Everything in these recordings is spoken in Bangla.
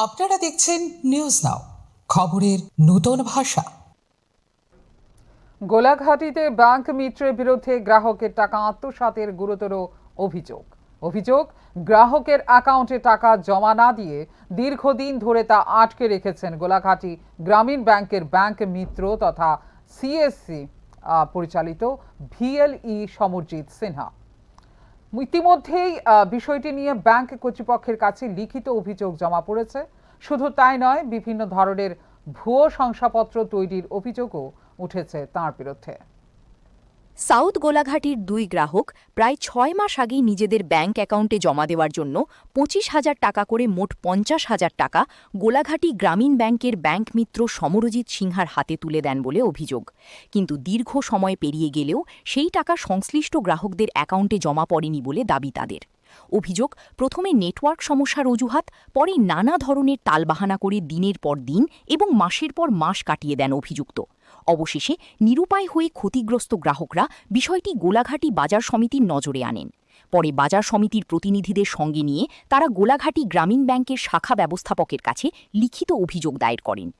আপনারা দেখছেন নিউজ নাও, খবরের নতুন ভাষা। গোলাঘাটিতে ব্যাংক মিত্রের বিরুদ্ধে গ্রাহকের টাকা আত্মসাতের গুরুতর অভিযোগ গ্রাহকের অ্যাকাউন্টে টাকা জমা না দিয়ে দীর্ঘদিন ধরে তা আটকে রেখেছেন গোলাঘাটি গ্রামীণ ব্যাংকের ব্যাংক মিত্র তথা সিএসসি পরিচালিত ভিএলই সমরজিৎ সিনহা। ইতিমধ্যেই বিষয়টি নিয়ে ব্যাংক কর্তৃপক্ষের কাছে লিখিত অভিযোগ জমা পড়েছে। শুধু তাই নয়, বিভিন্ন ধরনের ভুয়ো শংসাপত্র তৈরির অভিযোগও উঠেছে তাঁর বিরুদ্ধে। সাউথ গোলাঘাটির দুই গ্রাহক প্রায় ৬ মাস আগেই নিজেদের ব্যাংক অ্যাকাউন্টে জমা দেওয়ার জন্য ২৫,০০০ টাকা করে মোট ৫০,০০০ টাকা গোলাঘাটি গ্রামীণ ব্যাংকের ব্যাংক মিত্র সমরজিৎ সিনহার হাতে তুলে দেন বলে অভিযোগ। কিন্তু দীর্ঘ সময় পেরিয়ে গেলেও সেই টাকা সংশ্লিষ্ট গ্রাহকদের অ্যাকাউন্টে জমা পড়েনি বলে দাবি তাদের। অভিযোগ, প্রথমে নেটওয়ার্ক সমস্যার অজুহাত, পরে নানা ধরনের টালবাহানা করে দিনের পর দিন এবং মাসের পর মাস কাটিয়ে দেন অভিযুক্ত। অবশেষে নিরুপায় হয়ে ক্ষতিগ্রস্ত গ্রাহকরা বিষয়টি গোলাঘাটি বাজার সমিতির নজরে আনেন। পরে বাজার সমিতির প্রতিনিধিদের সঙ্গে নিয়ে তারা গোলাঘাটি গ্রামীণ ব্যাংকের শাখা ব্যবস্থাপকের কাছে লিখিত অভিযোগ দায়ের করেন।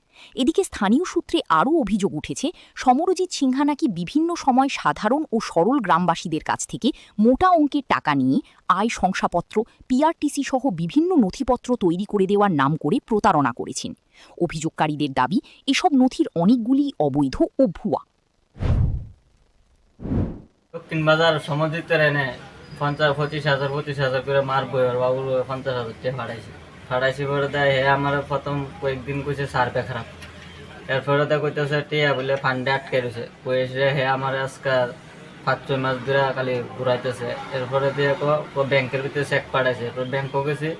এদিকে স্থানীয় সূত্রে আরও অভিযোগ উঠেছে, সমরজিৎ সিনহা নাকি বিভিন্ন সময় সাধারণ ও সরল গ্রামবাসীদের কাছ থেকে মোটা অঙ্কের টাকা নিয়ে আয় শংসাপত্র, পিআরটিসি সহ বিভিন্ন নথিপত্র তৈরি করে দেওয়ার নাম করে প্রতারণা করেছেন। অভিযোগকারীদের দাবি, এসব নথির অনেকগুলি অবৈধ ও ভুয়া। দক্ষিণ বাজার সমজিতের এনে 25,000 করে মার বইয়ের বাবুর 50,000 টাকা ফাড়াইছি পরে দেয় হে আমার প্রথম কয়েকদিন কইছে সার্ভে খারাপ, এরপরে দেয় কইতেছে টিয়া বলে ফান্ডে আটকে রয়েছে, কইছে হে আমার আজকাল 5-6 মাস ধরে খালি ঘুরাইতেছে। এরপরে দিয়ে ব্যাংকের ভিতরে চেক পাঠাইছে, এরপর ব্যাংকও গেছি,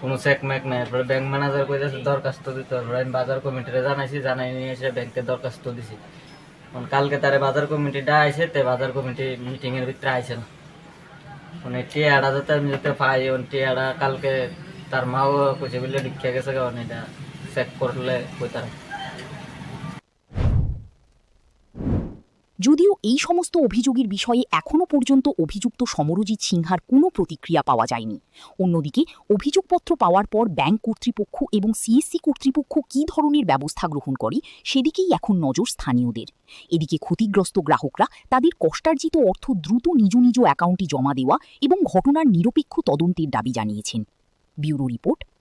কোনো চেক ম্যাক নাই। এরপরে ব্যাংক ম্যানেজার কইতেছে দরখাস্ত দিতে হবে, আমি বাজার কমিটিরে জানাই নিয়ে এসে ব্যাংকে দরখাস্ত দিছি। কালকে তারে বাজার কমিটিটা আইসে, তে বাজার কমিটি মিটিংয়ের ভিতরে আইসে না। মানে টিয়াটা যাতে আমি যাতে পাই, টিয়াটা কালকে তার মাও কইছে বলে ঢুকিয়া গেছে, কারণ এটা চেক করলে কইতার। যদিও এই সমস্ত অভিযোগের বিষয়ে এখনও পর্যন্ত অভিযুক্ত সমরজিৎ সিনহার কোনো প্রতিক্রিয়া পাওয়া যায়নি। অন্যদিকে অভিযোগপত্র পাওয়ার পর ব্যাংক কর্তৃপক্ষ এবং সিএসসি কর্তৃপক্ষ কী ধরনের ব্যবস্থা গ্রহণ করে সেদিকেই এখন নজর স্থানীয়দের। এদিকে ক্ষতিগ্রস্ত গ্রাহকরা তাদের কষ্টার্জিত অর্থ দ্রুত নিজ নিজ অ্যাকাউন্টে জমা দেওয়া এবং ঘটনার নিরপেক্ষ তদন্তের দাবি জানিয়েছেন। Bureau report.